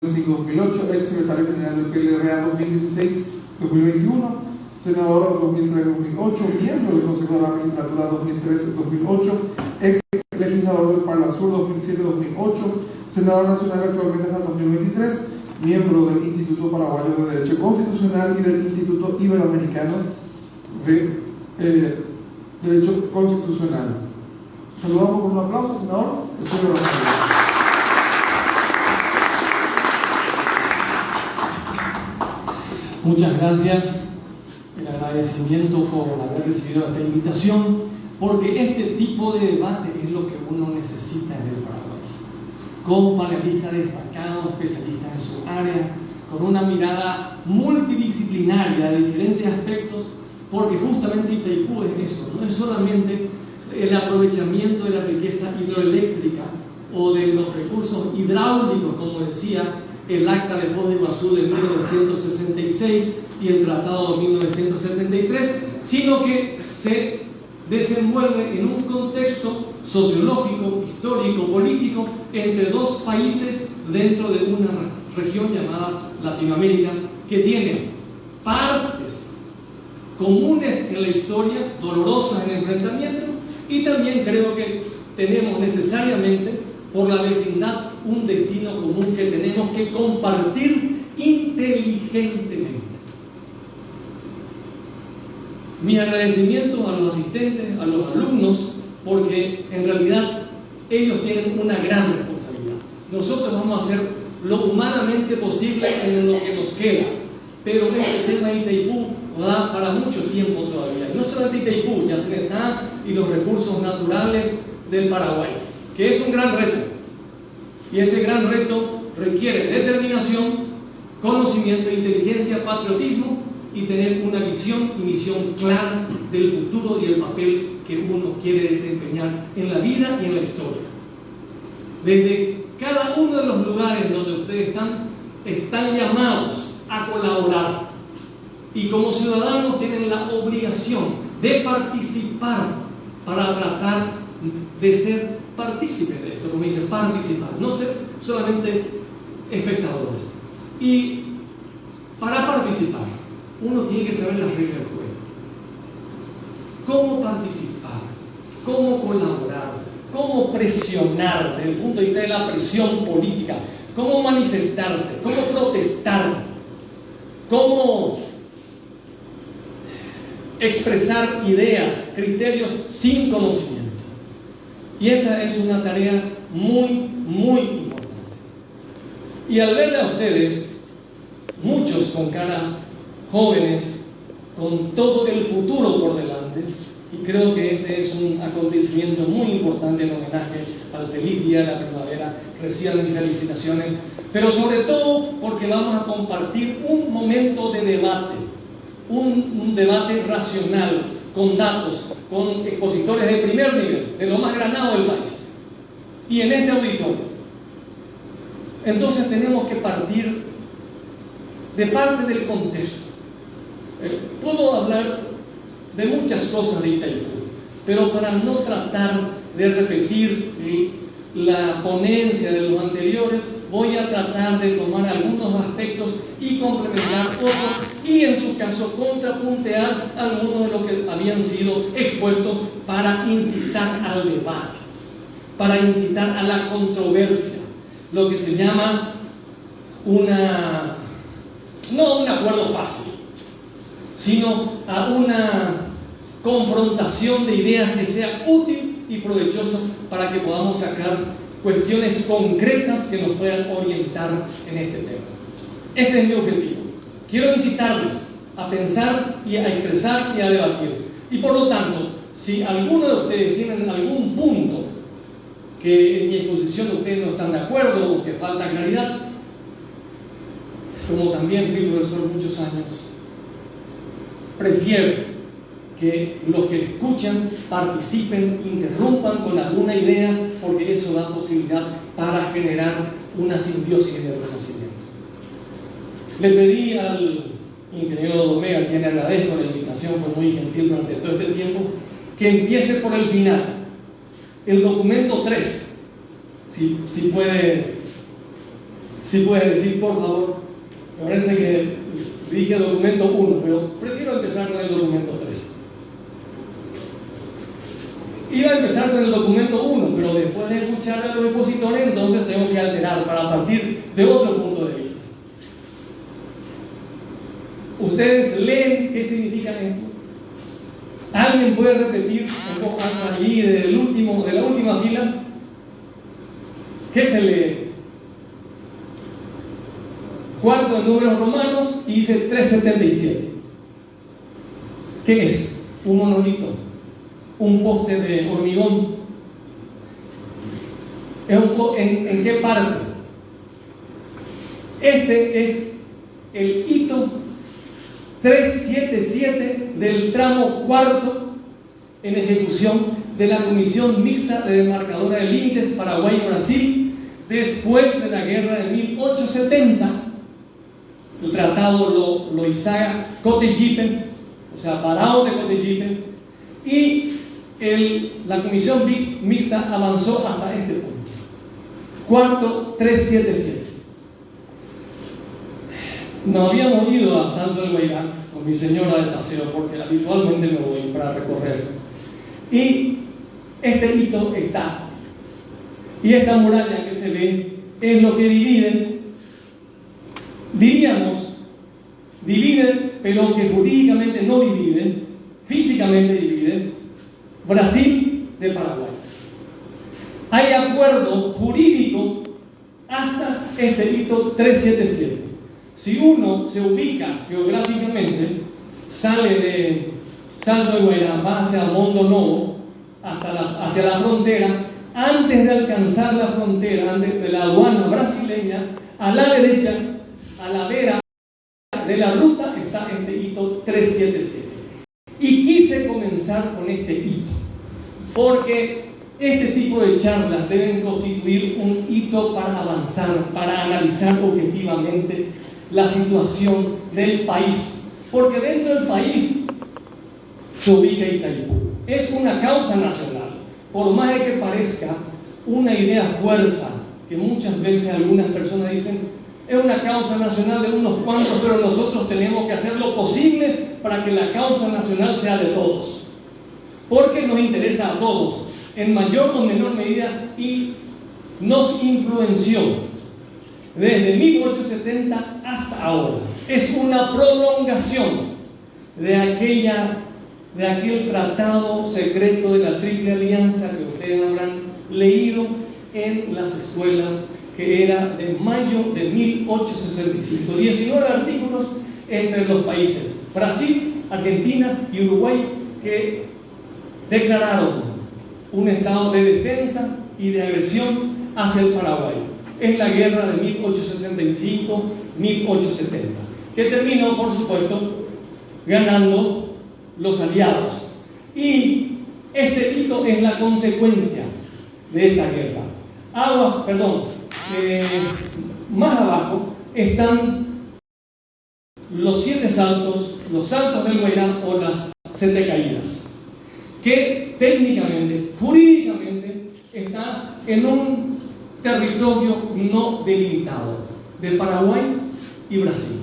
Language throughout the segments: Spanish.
2005-2008, ex secretario general del PLRA 2016-2021, senador 2003-2008, miembro del Consejo de la Magistratura 2013-2008, ex legislador del Palo Sur 2007-2008, senador nacional actualmente hasta 2023, miembro del Instituto Paraguayo de Derecho Constitucional y del Instituto Iberoamericano de Derecho Constitucional. Saludamos con un aplauso, senador. Muchas gracias, el agradecimiento por haber recibido esta invitación, porque este tipo de debate es lo que uno necesita en el Paraguay, con panelistas destacados, especialistas en su área, con una mirada multidisciplinaria de diferentes aspectos, porque justamente Itaipú es eso, no es solamente el aprovechamiento de la riqueza hidroeléctrica o de los recursos hidráulicos, como decía el Acta de Foz de Iguazú de 1966 y el Tratado de 1973, sino que se desenvuelve en un contexto sociológico, histórico, político, entre dos países dentro de una región llamada Latinoamérica, que tiene partes comunes en la historia, dolorosas en el enfrentamiento, y también creo que tenemos necesariamente por la vecindad un destino común que tenemos que compartir inteligentemente. Mi agradecimiento a los asistentes, a los alumnos, porque en realidad ellos tienen una gran responsabilidad. Nosotros vamos a hacer lo humanamente posible en lo que nos queda, pero este tema de Itaipú da para mucho tiempo todavía. Y no solamente Itaipú, Yacyretá y los recursos naturales del Paraguay, que es un gran reto. Y ese gran reto requiere determinación, conocimiento, inteligencia, patriotismo y tener una visión y misión claras del futuro y el papel que uno quiere desempeñar en la vida y en la historia. Desde cada uno de los lugares donde ustedes están llamados a colaborar, y como ciudadanos tienen la obligación de participar para tratar de ser partícipes de esto, como dice, participar, no ser solamente espectadores. Y para participar, uno tiene que saber las reglas del juego. ¿Cómo participar? ¿Cómo colaborar? ¿Cómo presionar desde el punto de vista de la presión política? ¿Cómo manifestarse? ¿Cómo protestar? ¿Cómo expresar ideas, criterios sin conocimiento? Y esa es una tarea muy, muy importante. Y al verle a ustedes, muchos con caras jóvenes, con todo el futuro por delante, y creo que este es un acontecimiento muy importante en homenaje al feliz día de la primavera, reciban mis felicitaciones, pero sobre todo porque vamos a compartir un momento de debate, un debate racional, con datos, con expositores de primer nivel, de lo más granado del país, y en este auditorio. Entonces tenemos que partir de parte del contexto. Puedo hablar de muchas cosas de Itaipú, pero para no tratar de repetir la ponencia de los anteriores, voy a tratar de tomar algunos aspectos y complementar otros, y en su caso contrapuntear algunos de los que habían sido expuestos para incitar al debate, para incitar a la controversia, lo que se llama no un acuerdo fácil, sino a una confrontación de ideas que sea útil y provechoso para que podamos sacar cuestiones concretas que nos puedan orientar en este tema. Ese es mi objetivo. Quiero incitarles a pensar y a expresar y a debatir. Y por lo tanto, si alguno de ustedes tienen algún punto que en mi exposición ustedes no están de acuerdo o que falta claridad, como también fui profesor muchos años, prefiero que los que escuchan participen, interrumpan con alguna idea, porque eso da posibilidad para generar una simbiosis de conocimiento. Le pedí al ingeniero Domé, a quien agradezco la invitación, fue muy gentil durante todo este tiempo, que empiece por el final, el documento 3, si puede Si puedes decir, por favor. Me parece que dije documento 1, pero prefiero empezar con el documento 3. Iba a empezar con el documento 1, pero después de escuchar a los expositores, entonces tengo que alterar para partir de otro punto de vista. ¿Ustedes leen qué significa esto? ¿Alguien puede repetir allí de la última fila? ¿Qué se lee? Cuarto de Números Romanos y dice 377. ¿Qué es? Un monolito, un poste de hormigón. ¿En qué parte? Este es el hito 377 del tramo cuarto en ejecución de la Comisión Mixta de Demarcadora de Límites Paraguay-Brasil después de la guerra de 1870. El tratado lo hizo Cotegipe, o sea, Barão de Cotegipe, y la Comisión Mixta avanzó hasta este punto. Cuarto 377. Nos habíamos ido a Salto del Guairá con mi señora de paseo, porque habitualmente me voy para recorrer. Y este hito está. Y esta muralla que se ve es lo que divide, diríamos, divide, pero que jurídicamente no divide, físicamente divide, Brasil de Paraguay. Hay acuerdo jurídico hasta este hito 377. Si uno se ubica geográficamente, sale de Salto de Guairá, va hacia Mondo Novo, hacia la frontera, antes de alcanzar la frontera, antes de la aduana brasileña, a la derecha, a la vera de la ruta, está este hito 377. Y quise comenzar con este hito, porque este tipo de charlas deben constituir un hito para avanzar, para analizar objetivamente la situación del país, porque dentro del país se ubica Itaipú. Es una causa nacional, por más de que parezca una idea fuerza, que muchas veces algunas personas dicen, es una causa nacional de unos cuantos, pero nosotros tenemos que hacer lo posible para que la causa nacional sea de todos, porque nos interesa a todos, en mayor o menor medida, y nos influenció desde 1870 hasta ahora. Es una prolongación de aquel tratado secreto de la Triple Alianza que ustedes habrán leído en las escuelas, que era de mayo de 1865. 19 artículos entre los países Brasil, Argentina y Uruguay, que declararon un estado de defensa y de agresión hacia el Paraguay. Es la guerra de 1865-1870, que terminó, por supuesto, ganando los aliados. Y este hito es la consecuencia de esa guerra. Más abajo están los 7 saltos, los saltos del Guairá o las 7 caídas, que técnicamente, jurídicamente, está en un territorio no delimitado de Paraguay y Brasil.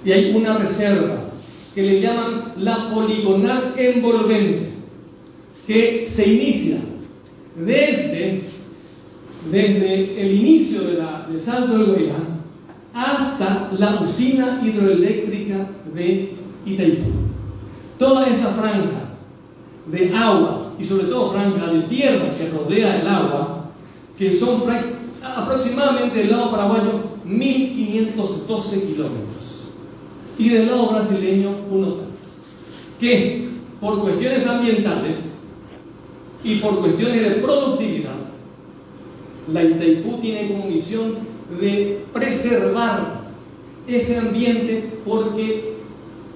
Y hay una reserva que le llaman la poligonal envolvente, que se inicia desde el inicio de Salto del Guairá hasta la usina hidroeléctrica de Itaipú. Toda esa franja de agua y sobre todo franja de tierra que rodea el agua, que son aproximadamente del lado paraguayo 1512 kilómetros y del lado brasileño uno tanto, que por cuestiones ambientales y por cuestiones de productividad, la Itaipú tiene como misión de preservar ese ambiente, porque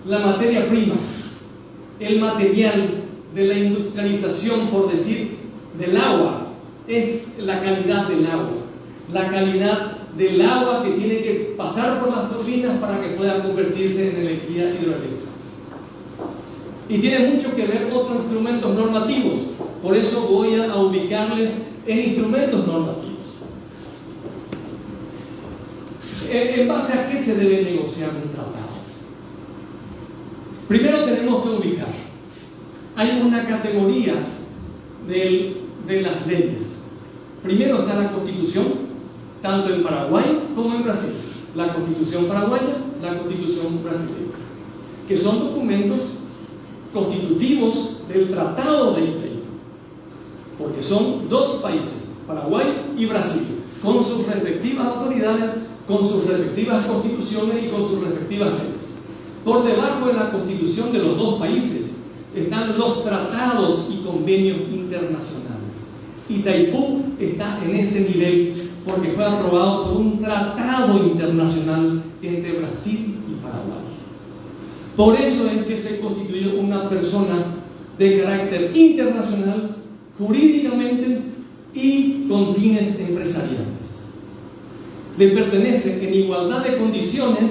la materia prima, el material de la industrialización, por decir, del agua, es la calidad del agua. La calidad del agua que tiene que pasar por las turbinas para que pueda convertirse en energía hidroeléctrica. Y tiene mucho que ver otros instrumentos normativos. Por eso voy a ubicarles en instrumentos normativos. ¿En base a qué se debe negociar un tratado? Primero tenemos que ubicar. Hay una categoría de las leyes. Primero está la Constitución, tanto en Paraguay como en Brasil. La Constitución paraguaya, la Constitución brasileña, que son documentos constitutivos del Tratado de Itaipú, porque son dos países, Paraguay y Brasil, con sus respectivas autoridades, con sus respectivas constituciones y con sus respectivas leyes. Por debajo de la constitución de los dos países están los tratados y convenios internacionales. Itaipú está en ese nivel porque fue aprobado por un tratado internacional entre Brasil y Paraguay. Por eso es que se constituyó una persona de carácter internacional, jurídicamente y con fines empresariales. Le pertenece en igualdad de condiciones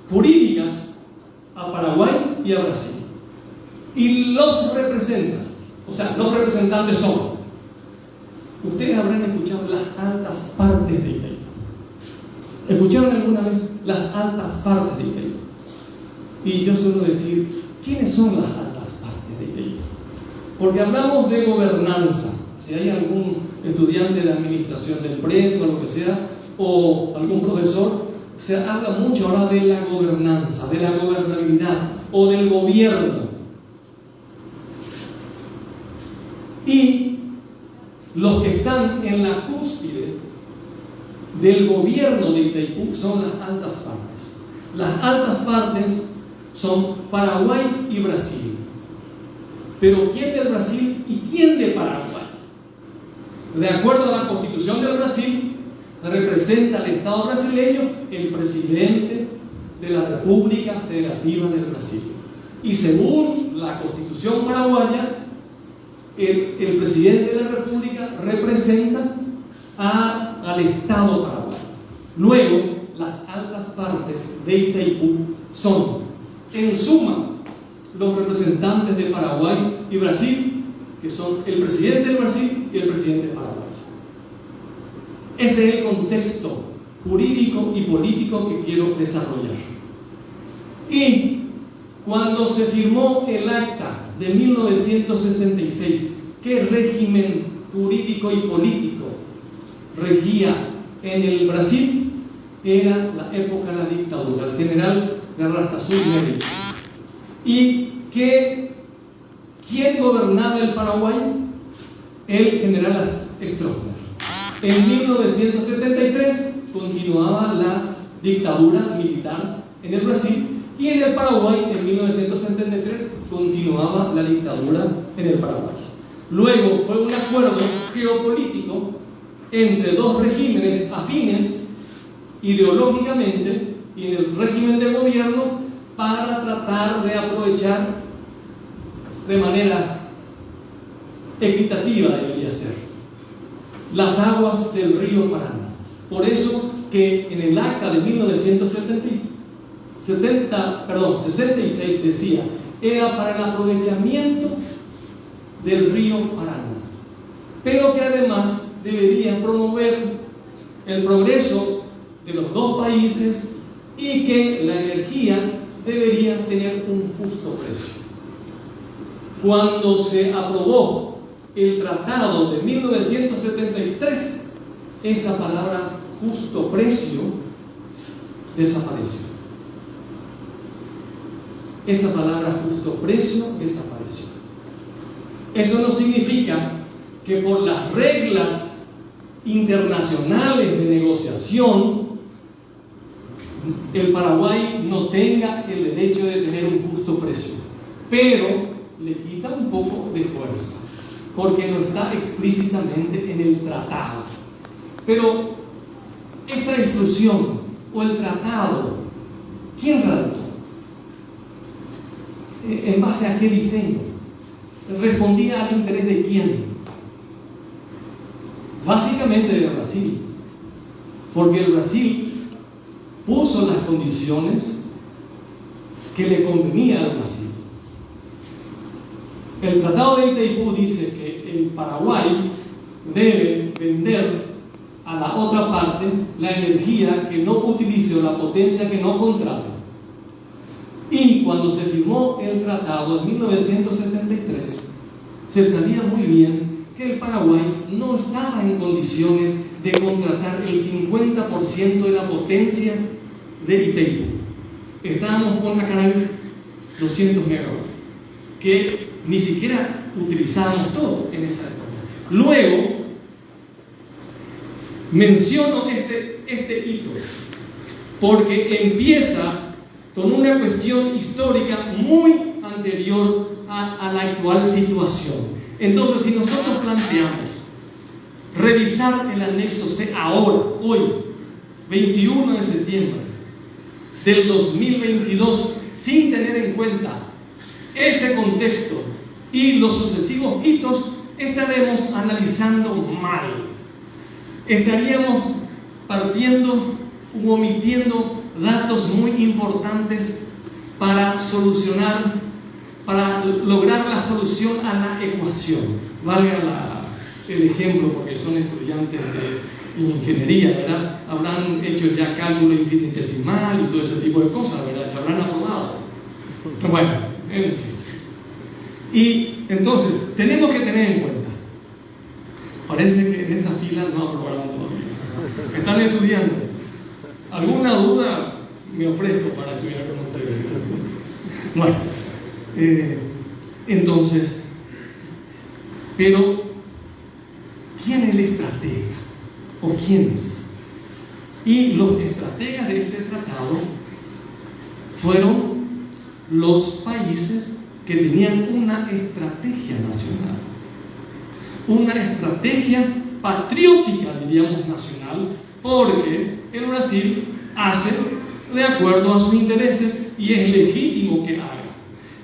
jurídicas a Paraguay y a Brasil. Y los representan, o sea, los representantes son. Ustedes habrán escuchado las altas partes de Itaipú. ¿Escucharon alguna vez las altas partes de Itaipú? Y yo suelo decir, ¿quiénes son las altas partes de Itaipú? Porque hablamos de gobernanza. Si hay algún estudiante de administración de empresa o lo que sea, o algún profesor, se habla mucho ahora de la gobernanza, de la gobernabilidad o del gobierno. Y los que están en la cúspide del gobierno de Itaipú son las altas partes. Las altas partes son Paraguay y Brasil. Pero ¿quién del Brasil y quién de Paraguay? De acuerdo a la Constitución del Brasil, representa al Estado brasileño el presidente de la República Federativa del Brasil. Y según la Constitución paraguaya, el presidente de la República representa al Estado paraguayo. Luego, las altas partes de Itaipú son, en suma, los representantes de Paraguay y Brasil, que son el presidente del Brasil y el presidente de Paraguay. Ese es el contexto jurídico y político que quiero desarrollar. Y cuando se firmó el acta de 1966, ¿qué régimen jurídico y político regía en el Brasil? Era la época de la dictadura, el general Garrastazu Mendes. ¿Y quién gobernaba el Paraguay? El general Stroessner. En 1973 continuaba la dictadura militar en el Brasil y en el Paraguay en 1973 continuaba la dictadura en el Paraguay. Luego fue un acuerdo geopolítico entre dos regímenes afines ideológicamente y en el régimen de gobierno para tratar de aprovechar de manera equitativa, debería ser, las aguas del río Paraná. Por eso que en el acta de 1966 decía, era para el aprovechamiento del río Paraná, pero que además debería promover el progreso de los dos países y que la energía debería tener un justo precio. Cuando se aprobó el tratado de 1973, esa palabra justo precio desapareció. Esa palabra justo precio desapareció. Eso no significa que por las reglas internacionales de negociación el Paraguay no tenga el derecho de tener un justo precio, pero le quita un poco de fuerza porque no está explícitamente en el tratado. Pero esa instrucción o el tratado, ¿quién redactó? ¿En base a qué diseño? ¿Respondía al interés de quién? Básicamente de Brasil, porque el Brasil puso las condiciones que le convenía al Brasil. El Tratado de Itaipú dice que el Paraguay debe vender a la otra parte la energía que no utilice o la potencia que no contrate. Y cuando se firmó el tratado en 1973, se sabía muy bien que el Paraguay no estaba en condiciones de contratar el 50% de la potencia de IPEI. Estábamos con la Canal 200 megawatts, que ni siquiera utilizábamos todo en esa época. Luego, menciono este hito, porque empieza con una cuestión histórica muy anterior a la actual situación. Entonces, si nosotros planteamos revisar el anexo C ahora, hoy, 21 de septiembre del 2022, sin tener en cuenta ese contexto y los sucesivos hitos, estaremos analizando mal. Estaríamos partiendo u omitiendo datos muy importantes para lograr la solución a la ecuación. Valga el ejemplo, porque son estudiantes de ingeniería, ¿verdad? Habrán hecho ya cálculo infinitesimal y todo ese tipo de cosas, ¿verdad? Que habrán aprobado. Bueno, y entonces, tenemos que tener en cuenta, parece que en esa fila no aprobaron todavía. Están estudiando. ¿Alguna duda? Me ofrezco para estudiar con ustedes. Bueno, entonces, pero ¿quién es el estratega? ¿O quiénes? Y los estrategas de este tratado fueron los países que tenían una estrategia nacional, una estrategia patriótica, diríamos, nacional, porque el Brasil hace de acuerdo a sus intereses y es legítimo que haga.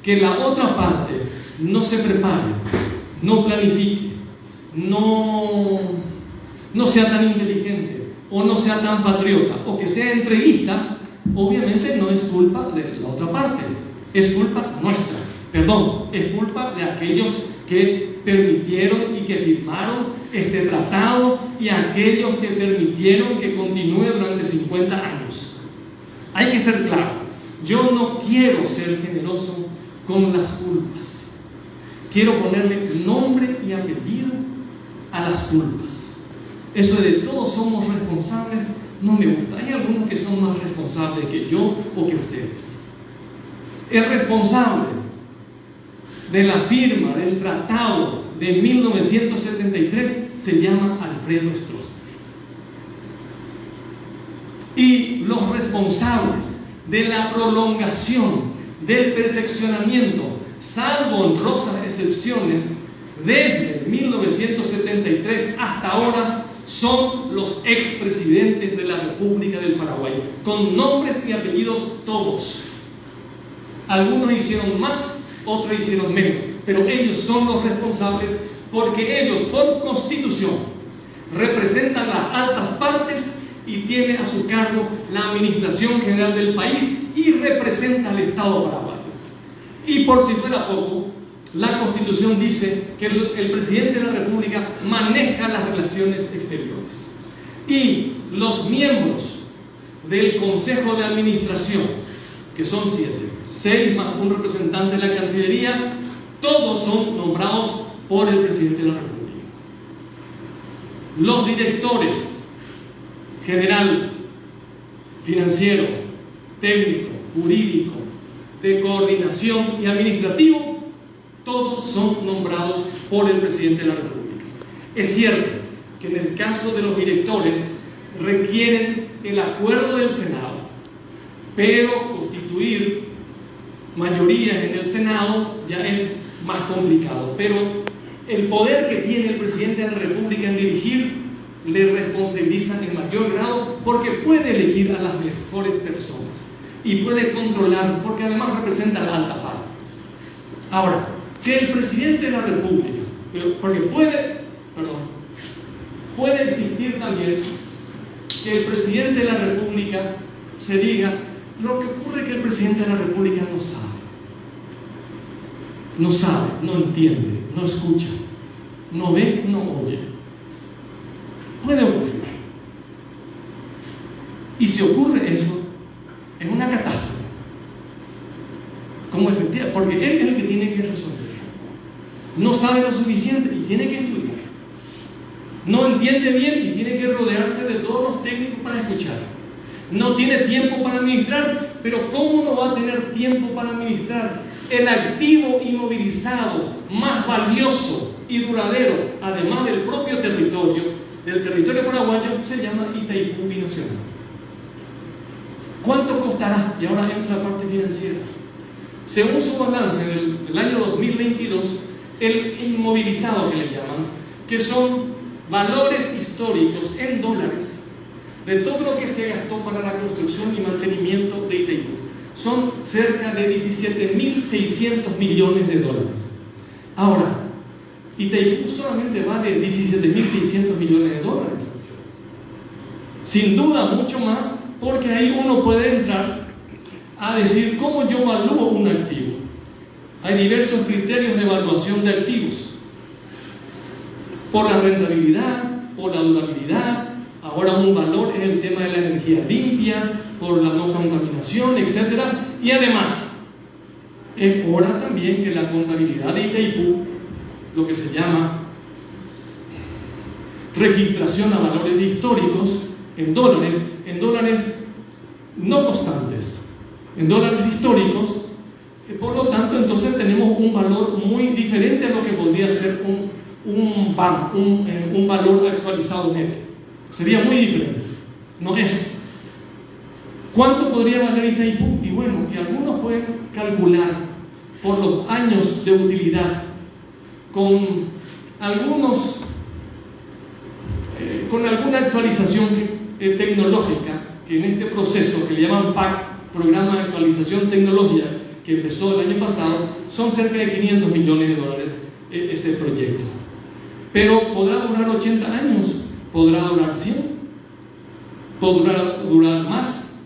Que la otra parte no se prepare, no planifique, no sea tan inteligente o no sea tan patriota o que sea entreguista, obviamente no es culpa de la otra parte, es culpa nuestra. Perdón, es culpa de aquellos que permitieron y que firmaron este tratado y aquellos que permitieron que continúe durante 50 años. Hay que ser claro, yo no quiero ser generoso con las culpas. Quiero ponerle nombre y apellido a las culpas. Eso de todos somos responsables no me gusta. Hay algunos que son más responsables que yo o que ustedes. El responsable de la firma del tratado de 1973 se llama Alfredo Stroessner. Y los responsables de la prolongación, del perfeccionamiento, salvo honrosas excepciones, desde 1973 hasta ahora, son los expresidentes de la República del Paraguay, con nombres y apellidos todos. Algunos hicieron más, otros hicieron menos, pero ellos son los responsables porque ellos, por constitución, representan las altas partes y tienen a su cargo la administración general del país y representa al Estado paraguayo. Y por si fuera poco, la Constitución dice que el presidente de la República maneja las relaciones exteriores. Y los miembros del Consejo de Administración, que son 7, 6 más un representante de la Cancillería, todos son nombrados por el presidente de la República. Los directores general, financiero, técnico, jurídico, de coordinación y administrativo, todos son nombrados por el presidente de la República. Es cierto que en el caso de los directores requieren el acuerdo del Senado, pero constituir mayorías en el Senado ya es más complicado. Pero el poder que tiene el presidente de la República en dirigir le responsabiliza en mayor grado porque puede elegir a las mejores personas y puede controlar, porque además representa la alta parte. Ahora, que el presidente de la República, porque puede existir también que el presidente de la República se diga, lo que ocurre es que el presidente de la República no sabe, no entiende, no escucha, no ve, no oye. Puede ocurrir. Y si ocurre eso, es una catástrofe. Como efectiva, porque él es el que tiene que resolver. No sabe lo suficiente y tiene que estudiar. No entiende bien y tiene que rodearse de todos los técnicos para escuchar. No tiene tiempo para administrar, pero ¿cómo no va a tener tiempo para administrar el activo inmovilizado más valioso y duradero, además del propio territorio, del territorio paraguayo? Se llama Itaipú Binacional. ¿Cuánto costará? Y ahora entra la parte financiera. Según su balance del año 2022, el inmovilizado que le llaman, que son valores históricos en dólares de todo lo que se gastó para la construcción y mantenimiento de Itaipú, son cerca de 17.600 millones de dólares. Ahora, Itaipú solamente vale 17.600 millones de dólares. Sin duda mucho más, porque ahí uno puede entrar a decir cómo yo evalúo un activo. Hay diversos criterios de evaluación de activos: por la rentabilidad, por la durabilidad. Ahora un valor es el tema de la energía limpia, por la no contaminación, etc. Y además, es hora también que la contabilidad de Itaipú, lo que se llama registración a valores históricos en dólares no constantes, en dólares históricos, por lo tanto entonces tenemos un valor muy diferente a lo que podría ser un valor actualizado neto. Sería muy diferente, no es. ¿Cuánto podría valer Itaipú? Y bueno, y algunos pueden calcular por los años de utilidad con alguna actualización tecnológica, que en este proceso que le llaman PAC, Programa de Actualización Tecnológica, que empezó el año pasado, son cerca de 500 millones de dólares ese proyecto. Pero podrá durar 80 años, podrá durar 100, podrá durar más.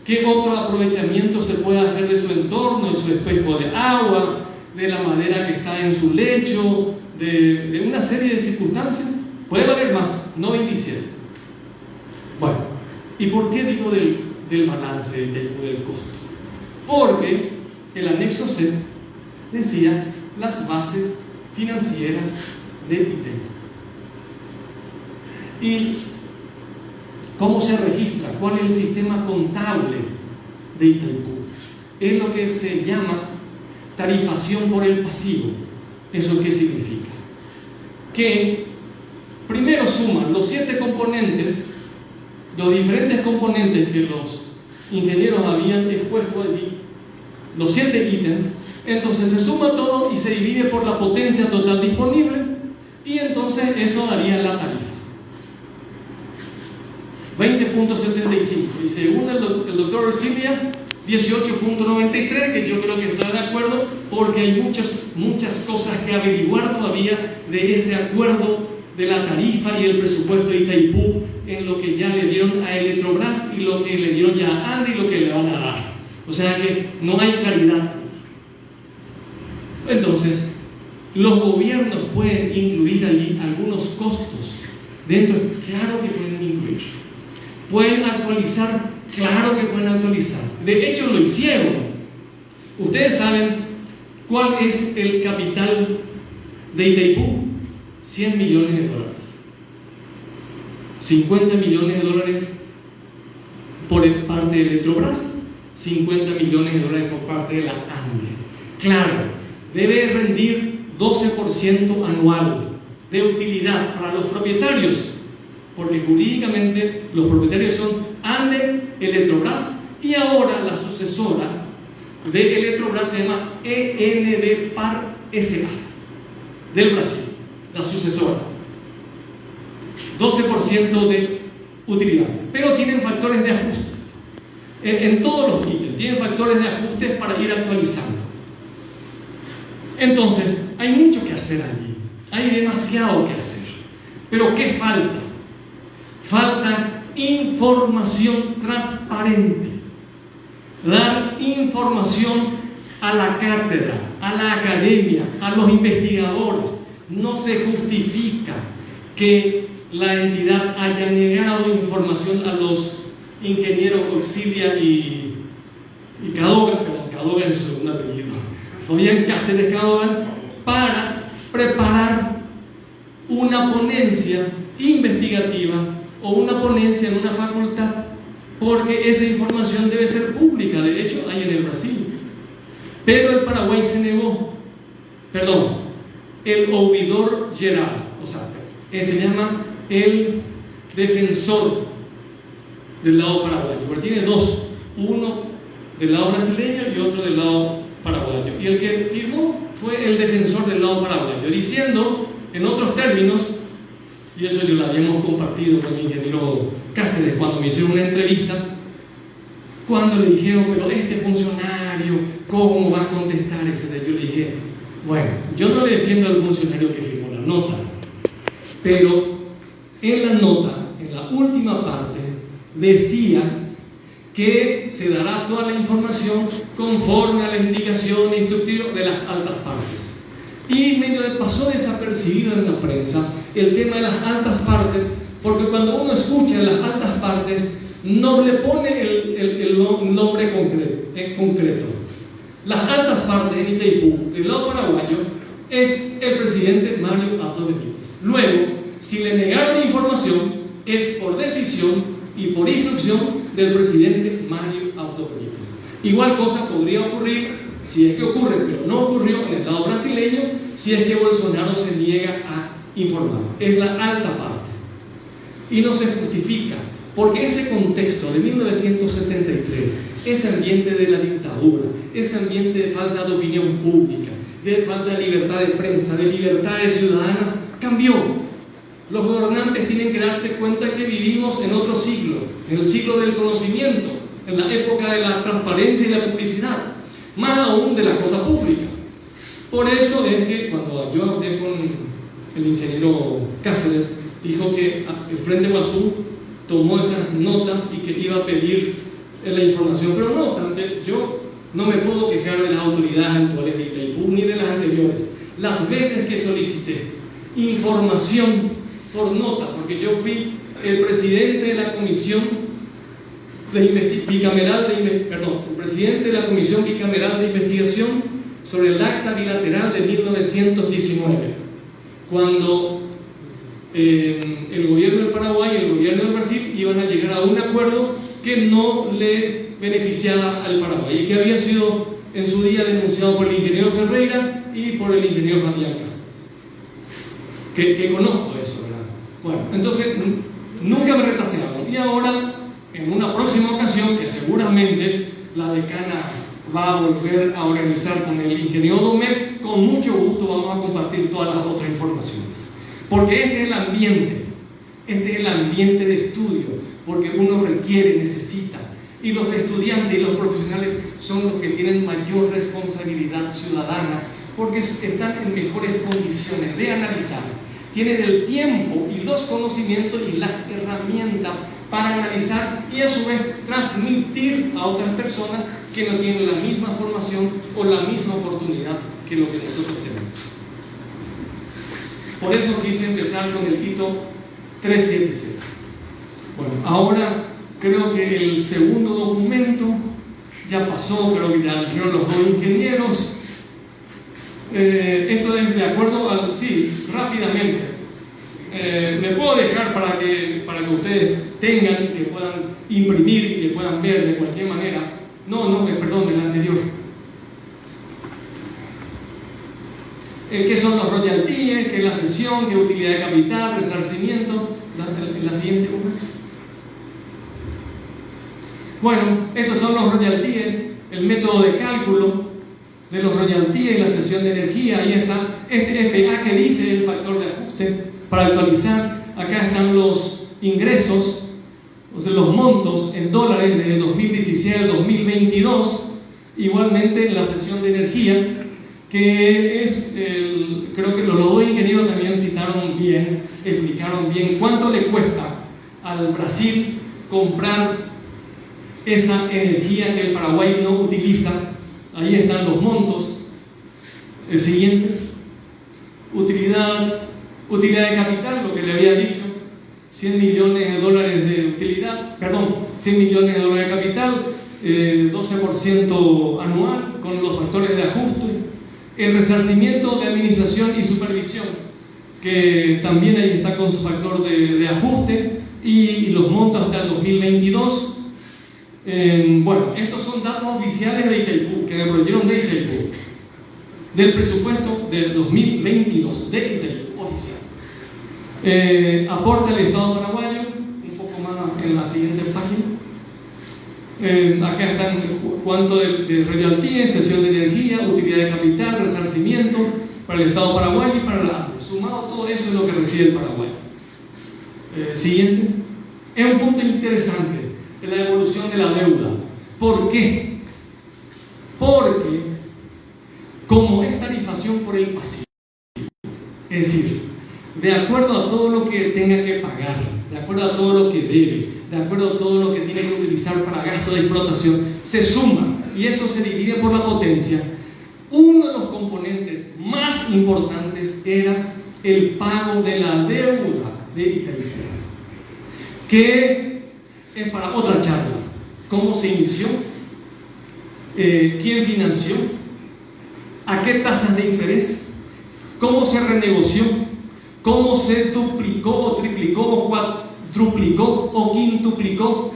¿Qué otro aprovechamiento se puede hacer de su entorno, de su espejo de agua, de la madera que está en su lecho, de una serie de circunstancias? Puede valer más, no 27. Bueno, ¿y por qué digo del balance del costo? Porque el anexo C decía las bases financieras de Itaipú. ¿Y cómo se registra? ¿Cuál es el sistema contable de Itaipú? Es lo que se llama tarifación por el pasivo. ¿Eso qué significa? Que primero suman los 7 componentes, los diferentes componentes que los ingenieros habían expuesto allí, los 7 ítems. Entonces se suma todo y se divide por la potencia total disponible, y entonces eso daría la tarifa 20.75, y según el doctor Silvia 18.93, que yo creo que está de acuerdo, porque hay muchas cosas que averiguar todavía de ese acuerdo de la tarifa y el presupuesto de Itaipú, en lo que ya le dieron a Eletrobras y lo que le dieron ya a ANDE y lo que le van a dar. O sea que no hay claridad. Entonces, los gobiernos pueden incluir allí algunos costos dentro. Claro que pueden incluir. Pueden actualizar, claro que pueden actualizar. De hecho lo hicieron. Ustedes saben cuál es el capital de Itaipú: 100 millones de dólares. 50 millones de dólares por parte de Eletrobras, 50 millones de dólares por parte de la ANDE. Claro, debe rendir 12% anual de utilidad para los propietarios, porque jurídicamente los propietarios son ANDE, Eletrobras, y ahora la sucesora de Eletrobras se llama ENB-PAR SA del Brasil, la sucesora. 12% de utilidad, pero tienen factores de ajuste en todos los ítems, tienen factores de ajuste para ir actualizando. Entonces hay mucho que hacer allí, hay demasiado que hacer, pero ¿qué falta? Falta información transparente, dar información a la cátedra, a la academia, a los investigadores. No se justifica que la entidad haya negado información a los ingeniero Auxilia y Cadogan, pero Cadogan es su segundo apellido, Fabián Cáceres Cadogan, para preparar una ponencia investigativa o una ponencia en una facultad, porque esa información debe ser pública. De hecho, hay en el Brasil, pero el Paraguay se negó. Perdón, el ouvidor geral, o sea, se llama el defensor del lado paraguayo, porque tiene dos, uno del lado brasileño y otro del lado paraguayo, y el que firmó fue el defensor del lado paraguayo, diciendo, en otros términos, y eso yo lo habíamos compartido con el ingeniero Cáceres cuando me hicieron una entrevista, cuando le dijeron, pero este funcionario, ¿cómo va a contestar? Etcétera. Yo le dije, bueno, yo no le defiendo al funcionario que firmó la nota, pero en la nota, en la última parte, decía que se dará toda la información conforme a la indicación instructiva de las altas partes. Y medio pasó desapercibido en la prensa el tema de las altas partes, porque cuando uno escucha las altas partes, no le pone el nombre concreto. Las altas partes en Itaipú, del lado paraguayo, es el presidente Mario Abdo Benítez. Luego, si le negaron información, es por decisión y por instrucción del presidente Mario Abdo Benítez. Igual cosa podría ocurrir, si es que ocurre, pero no ocurrió en el lado brasileño, si es que Bolsonaro se niega a informar. Es la alta parte. Y no se justifica, porque ese contexto de 1973, ese ambiente de la dictadura, ese ambiente de falta de opinión pública, de falta de libertad de prensa, de libertades ciudadanas, cambió. Los gobernantes tienen que darse cuenta que vivimos en otro siglo, en el siglo del conocimiento, en la época de la transparencia y la publicidad, más aún de la cosa pública. Por eso es que cuando yo hablé con el ingeniero Cáceres, dijo que el Frente Guazú tomó esas notas y que iba a pedir la información, pero no, yo no me puedo quejar de las autoridades actuales de Itaipú ni de las anteriores. Las veces que solicité información por nota, porque yo fui el presidente de la comisión bicameral de investigación sobre el acta bilateral de 1919, cuando el gobierno del Paraguay y el gobierno del Brasil iban a llegar a un acuerdo que no le beneficiaba al Paraguay y que había sido en su día denunciado por el ingeniero Ferreira y por el ingeniero Fabián Cáceres, que conozco eso, ¿verdad? Bueno, entonces nunca me retrasaron, y ahora en una próxima ocasión que seguramente la decana va a volver a organizar con el ingeniero Domecq, con mucho gusto vamos a compartir todas las otras informaciones, porque este es el ambiente de estudio, porque uno requiere, necesita, y los estudiantes y los profesionales son los que tienen mayor responsabilidad ciudadana, porque están en mejores condiciones de analizar, tienen el tiempo y los conocimientos y las herramientas para analizar y a su vez transmitir a otras personas que no tienen la misma formación o la misma oportunidad que lo que nosotros tenemos. Por eso quise empezar con el Tito 377. Bueno, ahora creo que el segundo documento ya pasó, creo que ya dijeron los dos ingenieros. Esto es de acuerdo al... Sí, rápidamente. Me puedo dejar para que ustedes tengan y que puedan imprimir y que puedan ver de cualquier manera. Perdón, del anterior. ¿Qué son los royalties? ¿Qué es la cesión? ¿Qué utilidad de capital? ¿Resarcimiento? La siguiente. Bueno, estos son los royalties, el método de cálculo de los royalties y la cesión de energía. Ahí está este FA que dice el factor de ajuste para actualizar. Acá están los ingresos, o sea, los montos en dólares desde el 2016 al 2022. Igualmente la cesión de energía, que es, creo que los dos ingenieros también citaron bien, explicaron bien cuánto le cuesta al Brasil comprar esa energía que el Paraguay no utiliza. Ahí están los montos. El siguiente, utilidad de capital, lo que le había dicho, 100 millones de dólares de utilidad, perdón, 100 millones de dólares de capital, 12% anual con los factores de ajuste, el resarcimiento de administración y supervisión, que también ahí está con su factor de ajuste, y los montos hasta el 2022. Bueno, estos son datos oficiales de Itaipú, que me proyeron de Itaipú, del presupuesto del 2022 de Itaipú oficial. Aporte al Estado paraguayo, un poco más en la siguiente página. Acá están cuánto de royalties, cesión de energía, utilidad de capital, resarcimiento para el Estado paraguayo y para la ANDE. Sumado todo eso es lo que recibe el Paraguay. Siguiente. Es un punto interesante en la evolución de la deuda. ¿Por qué? Porque como es tarifación por el pasivo, es decir, de acuerdo a todo lo que tenga que pagar, de acuerdo a todo lo que debe, de acuerdo a todo lo que tiene que utilizar para gasto de explotación, se suma y eso se divide por la potencia. Uno de los componentes más importantes era el pago de la deuda de Itaipú, que es para otra charla. ¿Cómo se inició? ¿Quién financió? ¿A qué tasas de interés? ¿Cómo se renegoció? ¿Cómo se duplicó o triplicó o cuadruplicó o quintuplicó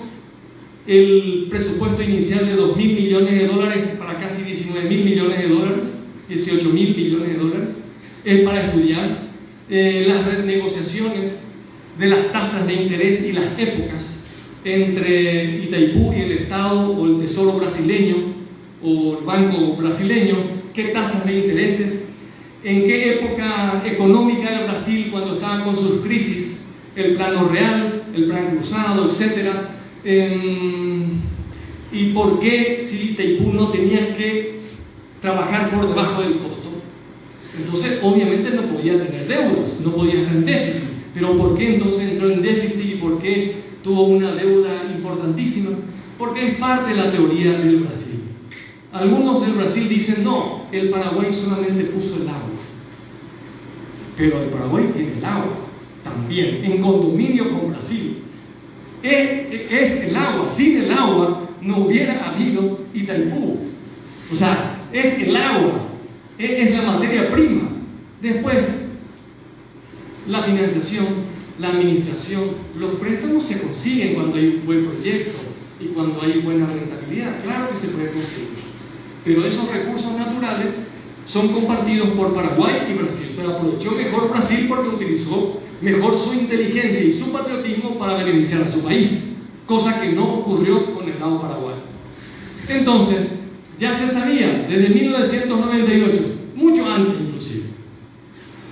el presupuesto inicial de 2.000 millones de dólares para casi 19.000 millones de dólares, 18.000 millones de dólares? Es para estudiar las renegociaciones de las tasas de interés y las épocas entre Itaipú y el Estado o el Tesoro brasileño o el Banco brasileño, qué tasas de intereses, en qué época económica de Brasil cuando estaba con sus crisis, el plano real, el plan cruzado, etc. Y por qué si Itaipú no tenía que trabajar por debajo del costo. Entonces obviamente no podía tener deudas, no podía estar en déficit. Pero ¿por qué entonces entró en déficit y por qué tuvo una deuda importantísima? Porque es parte de la teoría del Brasil. Algunos del Brasil dicen, no, el Paraguay solamente puso el agua. Pero el Paraguay tiene el agua también, en condominio con Brasil. Es el agua, sin el agua no hubiera habido Itaipú. O sea, es el agua, es la materia prima. Después, la financiación, la administración, los préstamos se consiguen cuando hay un buen proyecto y cuando hay buena rentabilidad. Claro que se puede conseguir. Pero esos recursos naturales son compartidos por Paraguay y Brasil. Pero aprovechó mejor Brasil porque utilizó mejor su inteligencia y su patriotismo para beneficiar a su país, cosa que no ocurrió con el lado paraguayo. Entonces, ya se sabía desde 1998, mucho antes inclusive,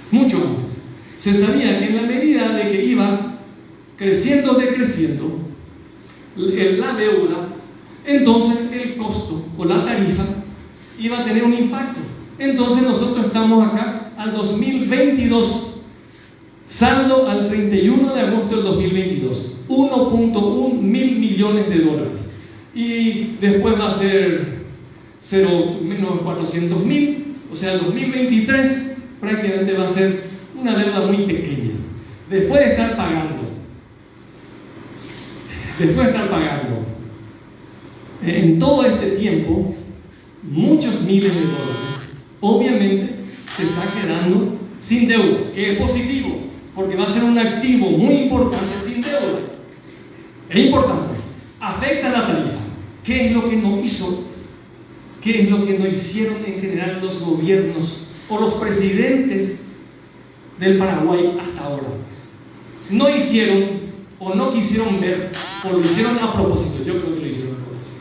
mucho antes, se sabía que en la medida de que iba creciendo, decreciendo la deuda, entonces el costo o la tarifa iba a tener un impacto. Entonces nosotros estamos acá al 2022, saldo al 31 de agosto del 2022, 1.1 mil millones de dólares. Y después va a ser 0 menos 400 mil, o sea, el 2023 prácticamente va a ser una deuda muy pequeña. Después de estar pagando en todo este tiempo muchos miles de dólares, obviamente se está quedando sin deuda, que es positivo, porque va a ser un activo muy importante sin deuda. Es importante. Afecta la tarifa. ¿Qué es lo que no hizo? ¿Qué es lo que no hicieron en general los gobiernos o los presidentes del Paraguay hasta ahora? No hicieron o no quisieron ver, o lo hicieron a propósito. Yo creo que lo hicieron a propósito.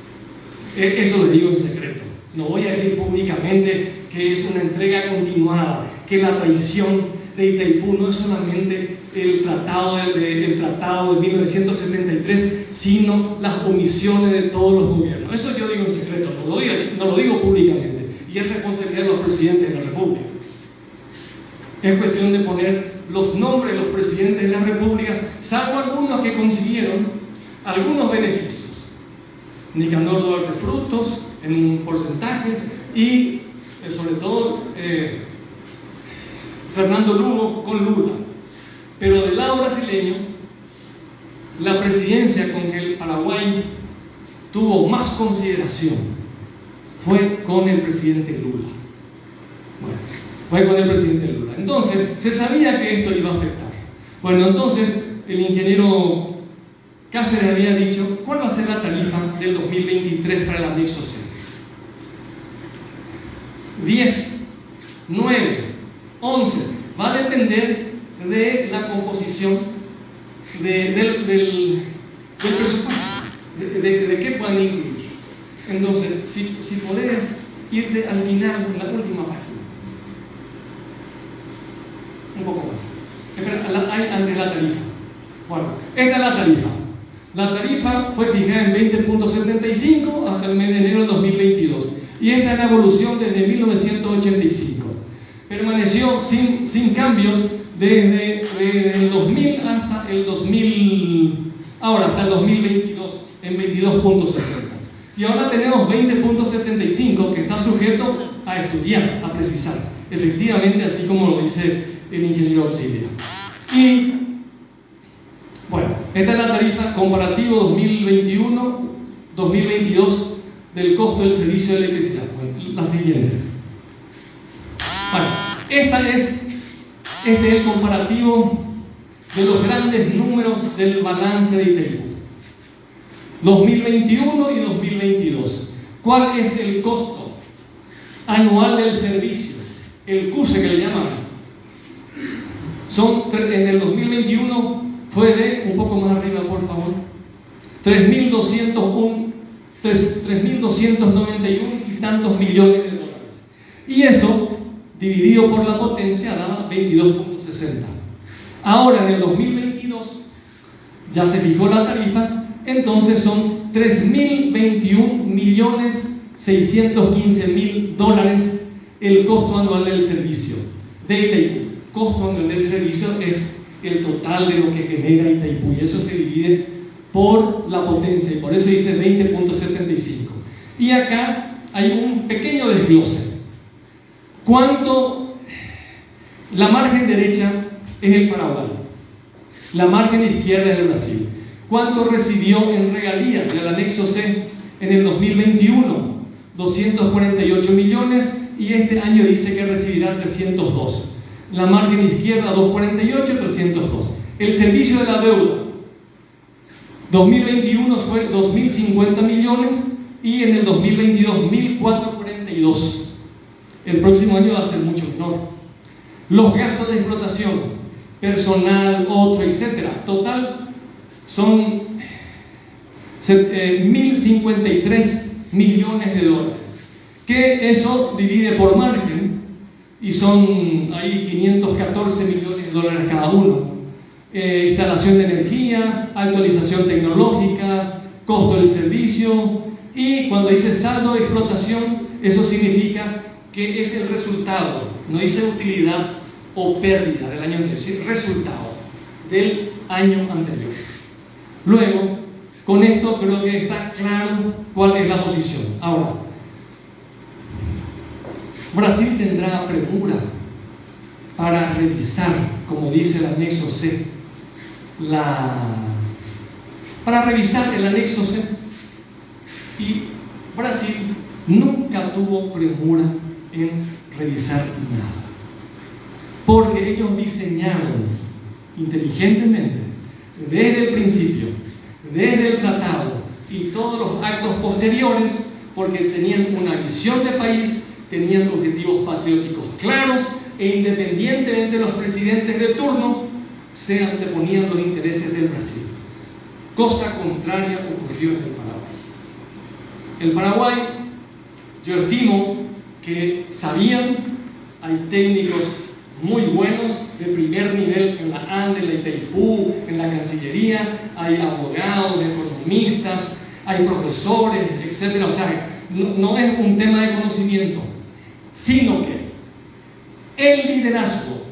Eso lo digo en secreto. No voy a decir públicamente que es una entrega continuada, que la traición de Itaipú no es solamente el tratado de 1973, sino las omisiones de todos los gobiernos. Eso yo digo en secreto, no lo digo públicamente, y es responsabilidad de los presidentes de la República. Es cuestión de poner los nombres de los presidentes de la República, salvo algunos que consiguieron algunos beneficios. Nicanor Duarte Frutos en un porcentaje y sobre todo Fernando Lugo con Lula. Pero del lado brasileño la presidencia con que el Paraguay tuvo más consideración fue con el presidente Lula. Bueno, fue con el presidente Lula. Entonces, se sabía que esto iba a afectar. Bueno, entonces, el ingeniero Cáceres había dicho, ¿cuál va a ser la tarifa del 2023 para el anexo C? 10, 9, 11. Va a depender de la composición del presupuesto, de qué puedan incluir. Entonces, si podés irte al final, en la última página, un poco más. Espera, hay antes la tarifa. Bueno, esta es la tarifa. La tarifa fue fijada en 20.75 hasta el mes de enero de 2022. Y esta es la evolución desde 1985. Permaneció sin cambios desde el 2000 hasta el 2022, en 22.60. Y ahora tenemos 20.75 que está sujeto a estudiar, a precisar. Efectivamente, así como lo dice el ingeniero auxiliar. Y bueno, esta es la tarifa comparativo 2021-2022 del costo del servicio de electricidad. Bueno, la siguiente. Bueno, este es el comparativo de los grandes números del balance de Itaipú. 2021 y 2022. ¿Cuál es el costo anual del servicio? El CUSE que le llaman. En el 2021 fue de, un poco más arriba por favor, 3.291 y tantos millones de dólares. Y eso, dividido por la potencia, daba 22.60. Ahora, en el 2022, ya se fijó la tarifa, entonces son 3.021.615.000 dólares el costo anual del servicio de Itaipú. Costo anual del servicio es el total de lo que genera Itaipú, y eso se divide por la potencia, y por eso dice 20.75. Y acá hay un pequeño desglose. ¿Cuánto? La margen derecha es el Paraguay, la margen izquierda es el Brasil. ¿Cuánto recibió en regalías del anexo C en el 2021? 248 millones, y este año dice que recibirá 302. La margen izquierda 248, 302. El servicio de la deuda 2021 fue 2.050 millones y en el 2022 1.442. El próximo año va a ser mucho menor. Los gastos de explotación, personal, otro, etcétera, total son 1.053 millones de dólares. Que eso divide por margen y son ahí 514 millones de dólares cada uno. Instalación de energía, actualización tecnológica, costo del servicio, y cuando dice saldo de explotación, eso significa que es el resultado, no dice utilidad o pérdida del año anterior, es resultado del año anterior. Luego, con esto creo que está claro cuál es la posición. Ahora, Brasil tendrá premura para revisar, como dice el anexo C, para revisar el anexo C. Y Brasil nunca tuvo premura en revisar nada, porque ellos diseñaron inteligentemente desde el principio, desde el tratado y todos los actos posteriores, porque tenían una visión de país, tenían objetivos patrióticos claros, e independientemente de los presidentes de turno, se anteponían los intereses del Brasil. Cosa contraria ocurrió en el Paraguay. El Paraguay, yo estimo que sabían, hay técnicos muy buenos de primer nivel en la ANDE, en la Itaipú, en la Cancillería, hay abogados, economistas, hay profesores, etc. O sea, no es un tema de conocimiento, sino que el liderazgo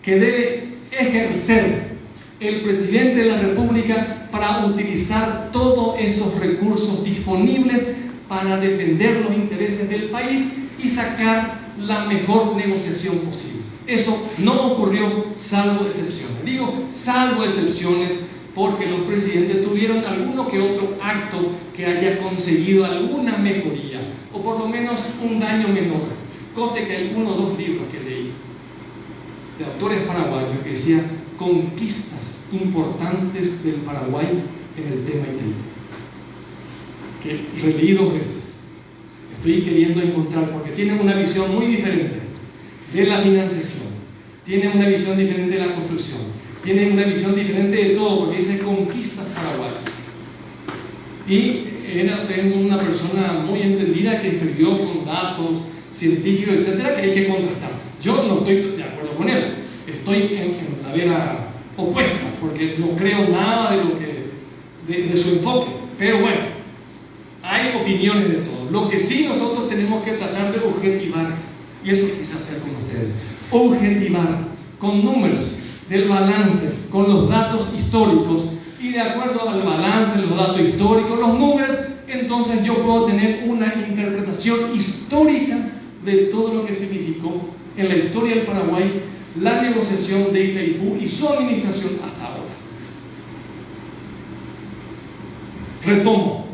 que debe ejercer el presidente de la República para utilizar todos esos recursos disponibles para defender los intereses del país y sacar la mejor negociación posible. Eso no ocurrió salvo excepciones. Digo salvo excepciones porque los presidentes tuvieron alguno que otro acto que haya conseguido alguna mejoría, o por lo menos un daño menor. Conste que hay 1 o 2 libros que leí de autores paraguayos que decían conquistas importantes del Paraguay en el tema Itaipú, que releí 2 veces. Estoy queriendo encontrar, porque tienen una visión muy diferente de la financiación, tienen una visión diferente de la construcción, tienen una visión diferente de todo, porque dice conquistas paraguayas. Y es una persona muy entendida que escribió con datos científicos, etcétera, que hay que contrastar. Yo no estoy de acuerdo con él, estoy en la vera opuesta, porque no creo nada de su enfoque, pero bueno, hay opiniones de todo. Lo que sí nosotros tenemos que tratar de objetivar, y eso quise hacer con ustedes, objetivar con números del balance, con los datos históricos, y de acuerdo al balance, los datos históricos, los números, entonces yo puedo tener una interpretación histórica de todo lo que significó en la historia del Paraguay la negociación de Itaipú y su administración hasta ahora. Retomo.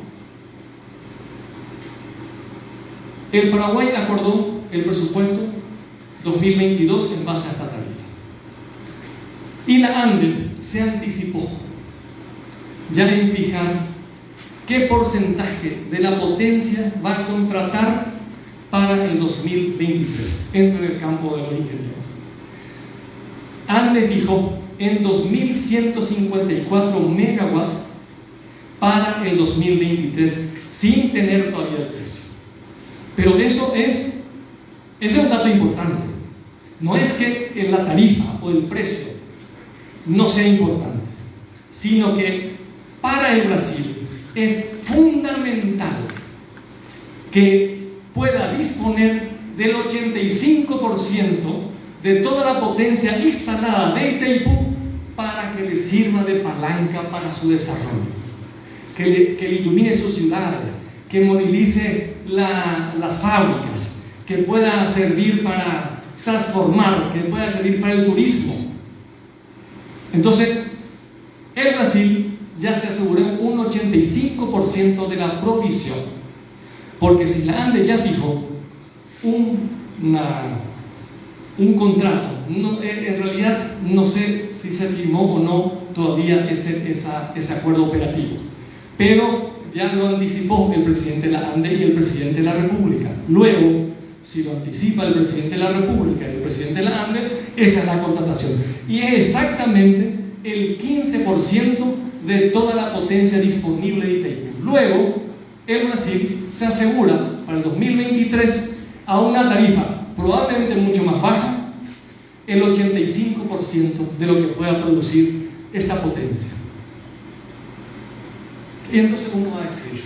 El Paraguay acordó el presupuesto 2022 en base a esta tarifa. Y la ANDE se anticipó ya en fijar qué porcentaje de la potencia va a contratar para el 2023. Entro en el campo de los ingenieros. ANDE fijó en 2.154 megawatts para el 2023 sin tener todavía el precio. Pero eso es un dato importante. No es que la tarifa o el precio no sea importante, sino que para el Brasil es fundamental que pueda disponer del 85% de toda la potencia instalada de Itaipú para que le sirva de palanca para su desarrollo, que le ilumine sus ciudades, que movilice las fábricas, que pueda servir para transformar, que pueda servir para el turismo. Entonces, el Brasil ya se aseguró un 85% de la provisión, porque si la ANDE ya fijó un contrato, en realidad no sé si se firmó o no todavía ese acuerdo operativo, pero ya lo anticipó el presidente de la ANDE y el presidente de la República. Luego, si lo anticipa el presidente de la República y el presidente de la ANDE, esa es la contratación. Y es exactamente el 15% de toda la potencia disponible de Itaipú. Luego, el Brasil se asegura para el 2023 a una tarifa probablemente mucho más baja, el 85% de lo que pueda producir esa potencia. Y entonces uno va a decir,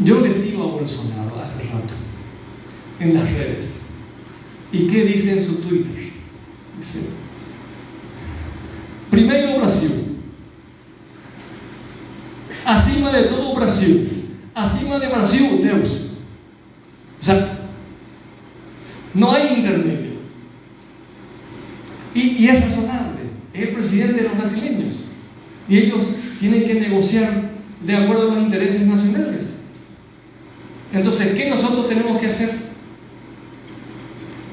yo le sigo a Bolsonaro hace rato en las redes, ¿y qué dice en su Twitter? Dice, primero Brasil, acima de todo Brasil, acima de Brasil Deus. O sea, no hay intermedio. Y es razonable, es el presidente de los brasileños y ellos tienen que negociar de acuerdo a los intereses nacionales. Entonces, ¿qué nosotros tenemos que hacer?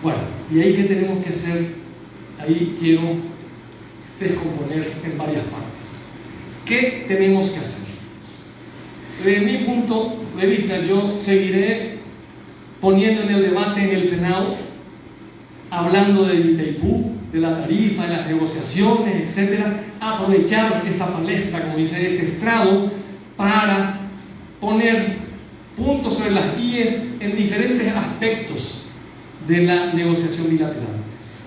Bueno, ¿y ahí qué tenemos que hacer? Ahí quiero descomponer en varias partes. ¿Qué tenemos que hacer? Desde mi punto de vista, yo seguiré poniendo en el debate en el Senado, hablando de Itaipú, de la tarifa, de las negociaciones, etcétera, aprovechar esa palestra, como dice, ese estrado, para poner puntos sobre las IES en diferentes aspectos de la negociación bilateral.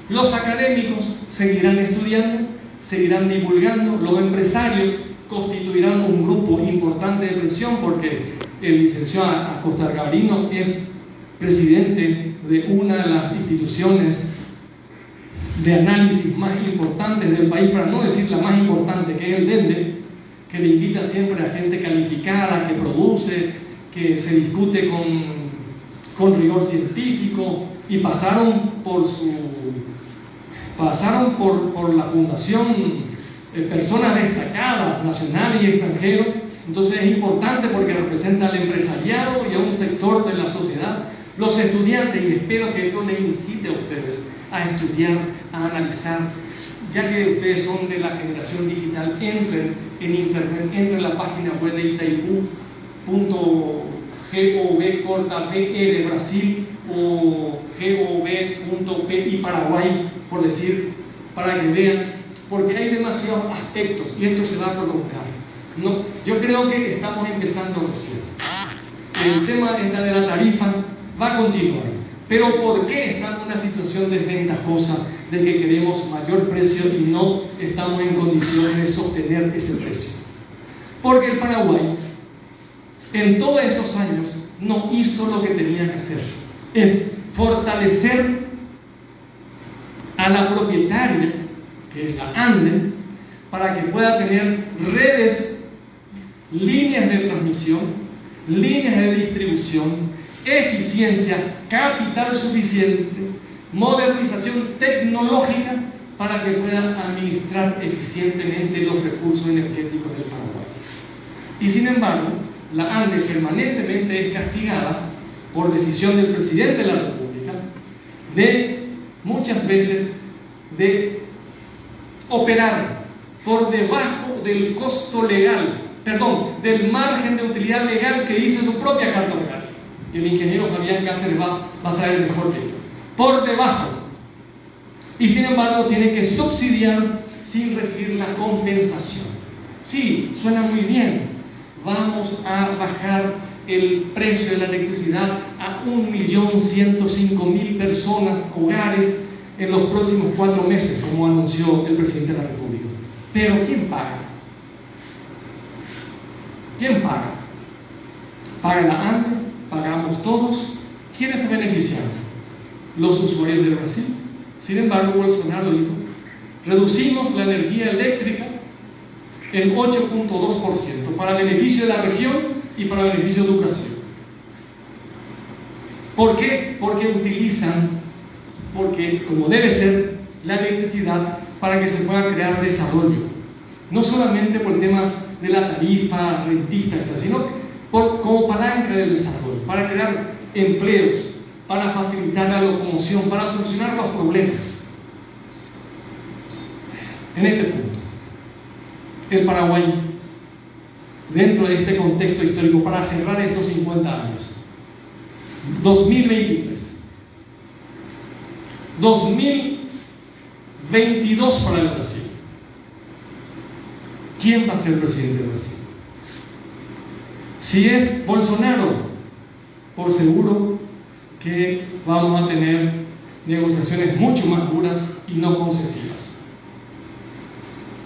Los académicos seguirán estudiando, seguirán divulgando, los empresarios constituirán un grupo importante de presión, porque el licenciado Acosta Gabarino es presidente de una de las instituciones de análisis más importantes del país, para no decir la más importante, que es el DENDE, que le invita siempre a gente calificada, que produce, que se discute con rigor científico, y pasaron por la fundación personas destacadas, nacionales y extranjeros. Entonces es importante porque representa al empresariado y a un sector de la sociedad. Los estudiantes, y espero que esto les incite a ustedes a estudiar, a analizar, ya que ustedes son de la generación digital, entren en internet, entren en la página web de Itaipu.gov.be de Brasil o gov.pi Paraguay, por decir, para que vean, porque hay demasiados aspectos y esto se va a prolongar. No, yo creo que estamos empezando recién. El tema de la tarifa va a continuar. Pero ¿por qué estamos en una situación desventajosa de que queremos mayor precio y no estamos en condiciones de sostener ese precio? Porque el Paraguay, en todos esos años, no hizo lo que tenía que hacer. Es fortalecer a la propietaria, que es la ANDE, para que pueda tener redes, líneas de transmisión, líneas de distribución, eficiencia, capital suficiente, modernización tecnológica para que puedan administrar eficientemente los recursos energéticos del Paraguay. Y sin embargo, la ANDE permanentemente es castigada por decisión del presidente de la República de muchas veces de operar por debajo del costo legal, del margen de utilidad legal que dice su propia carta legal. El ingeniero Fabián Cáceres va a saber mejor que yo. Por debajo. Y sin embargo tiene que subsidiar sin recibir la compensación. Sí, suena muy bien. Vamos a bajar el precio de la electricidad a 1.105.000 personas, hogares, en los próximos 4 meses, como anunció el presidente de la República. Pero ¿quién paga? ¿Quién paga? ¿Paga la ANDE? ¿Pagamos todos? ¿Quiénes se benefician? Los usuarios del Brasil. Sin embargo, Bolsonaro dijo: reducimos la energía eléctrica en 8.2% para beneficio de la región y para beneficio de educación. ¿Por qué? Porque como debe ser, la electricidad para que se pueda crear desarrollo. No solamente por el tema de la tarifa rentista, sino como palanca del desarrollo, para crear empleos, para facilitar la locomoción, para solucionar los problemas. En este punto, el Paraguay, dentro de este contexto histórico, para cerrar estos 50 años, 2023, 2022 para el Brasil. ¿Quién va a ser el presidente del Brasil? Si es Bolsonaro, por seguro que vamos a tener negociaciones mucho más duras y no concesivas.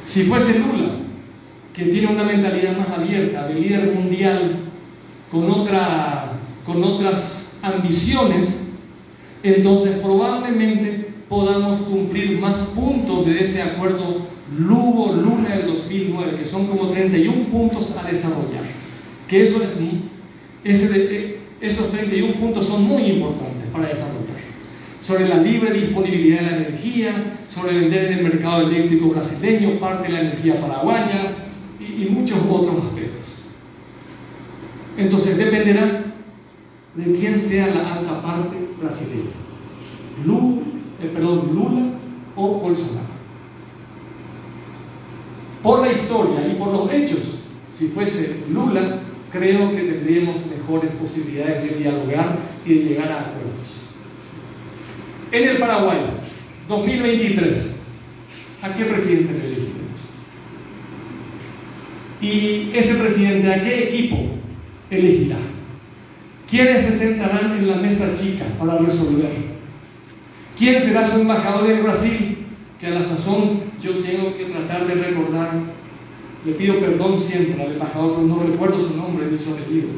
Si fuese Lula, que tiene una mentalidad más abierta, de líder mundial, con otras ambiciones, entonces probablemente podamos cumplir más puntos de ese acuerdo Lugo-Lula del 2009, que son como 31 puntos a desarrollar. Que esos 31 puntos son muy importantes para desarrollar. Sobre la libre disponibilidad de la energía, sobre vender en el mercado eléctrico brasileño parte de la energía paraguaya y muchos otros aspectos. Entonces dependerá de quién sea la alta parte brasileña, Lula o Bolsonaro. Por la historia y por los hechos, si fuese Lula, creo que tendríamos mejores posibilidades de dialogar y de llegar a acuerdos. En el Paraguay, 2023, ¿a qué presidente le elegiremos? Y ese presidente, ¿a qué equipo elegirá? ¿Quiénes se sentarán en la mesa chica para resolver? ¿Quién será su embajador en Brasil? Que a la sazón yo tengo que tratar de recordar. Le pido perdón siempre al embajador, pero no recuerdo su nombre ni su apellido.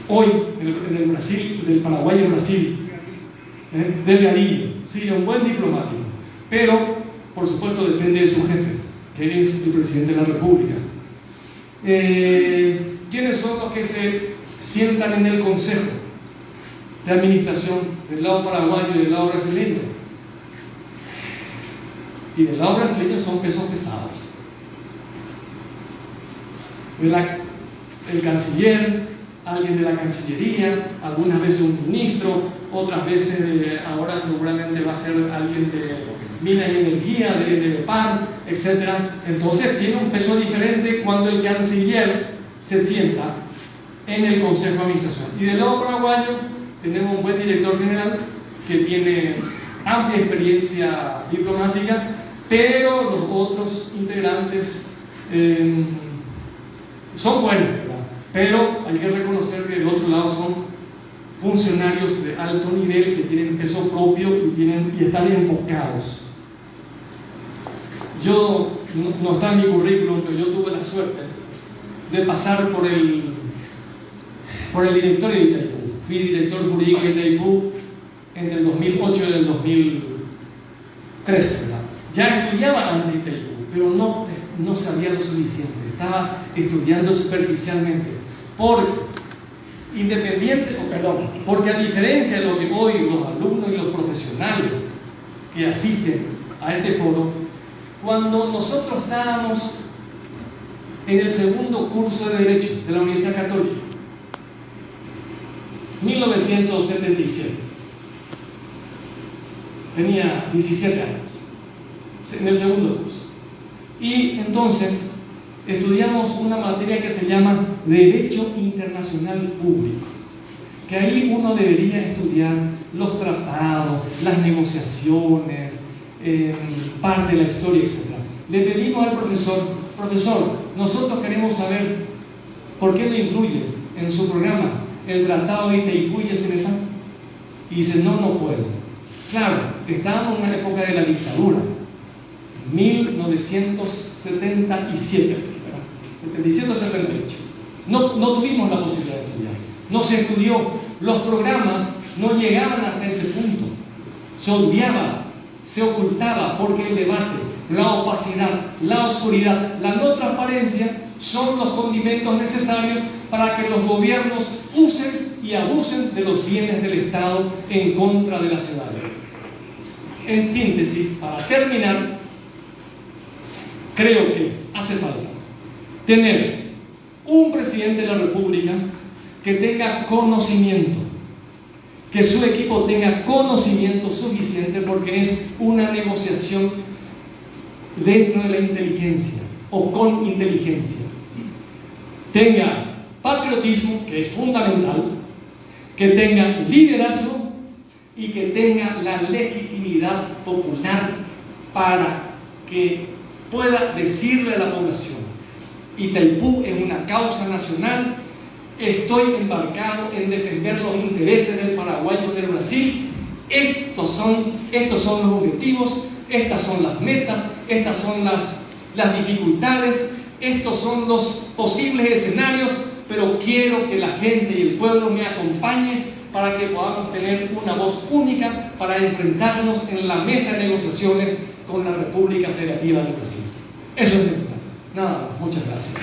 Hoy, en el Brasil, del Paraguay en Brasil, del Garillo, sí, un buen diplomático, pero por supuesto depende de su jefe, que es el presidente de la República. ¿Quiénes son los que se sientan en el consejo de administración del lado paraguayo y del lado brasileño? Y del lado brasileño son pesos pesados. El canciller, alguien de la Cancillería, algunas veces un ministro, otras veces, ahora seguramente va a ser alguien de Minas y Energía, de PAN, etc. Entonces tiene un peso diferente cuando el canciller se sienta en el Consejo de Administración. Y del lado paraguayo tenemos un buen director general que tiene amplia experiencia diplomática, pero los otros integrantes son buenos, ¿verdad? Pero hay que reconocer que del otro lado son funcionarios de alto nivel que tienen peso propio y están enfocados. Yo, no está en mi currículum, pero yo tuve la suerte de pasar por el directorio de Itaipú. Fui director jurídico de Itaipú entre el 2008 y el 2013, ¿verdad? Ya estudiaba antes de Itaipú, pero no sabía lo suficiente. Estaba estudiando superficialmente. Porque a diferencia de lo que hoy los alumnos y los profesionales que asisten a este foro, cuando nosotros estábamos en el segundo curso de Derecho de la Universidad Católica, 1977, tenía 17 años, en el segundo curso, y entonces estudiamos una materia que se llama Derecho Internacional Público, que ahí uno debería estudiar los tratados, las negociaciones, parte de la historia, etc. Le pedimos al profesor, nosotros queremos saber por qué no incluye en su programa el Tratado de Itaipú y Cenepa. Y dice, no puedo. Claro, estábamos en una época de la dictadura, 1977, 77-78. No tuvimos la posibilidad de estudiar. No se estudió. Los programas no llegaban hasta ese punto. Se odiaba, se ocultaba, porque el debate, la opacidad, la oscuridad, la no transparencia son los condimentos necesarios para que los gobiernos usen y abusen de los bienes del Estado en contra de la ciudadanía. En síntesis, para terminar, creo que hace falta tener un presidente de la República que tenga conocimiento, que su equipo tenga conocimiento suficiente, porque es una negociación dentro de la inteligencia o con inteligencia. Tenga patriotismo, que es fundamental, que tenga liderazgo y que tenga la legitimidad popular para que pueda decirle a la población: Itaipú es una causa nacional, estoy embarcado en defender los intereses del Paraguay y del Brasil, estos son los objetivos, estas son las metas, estas son las dificultades, estos son los posibles escenarios, pero quiero que la gente y el pueblo me acompañe para que podamos tener una voz única para enfrentarnos en la mesa de negociaciones con la República Federativa del Brasil. Eso es necesario. Nada más. Muchas gracias.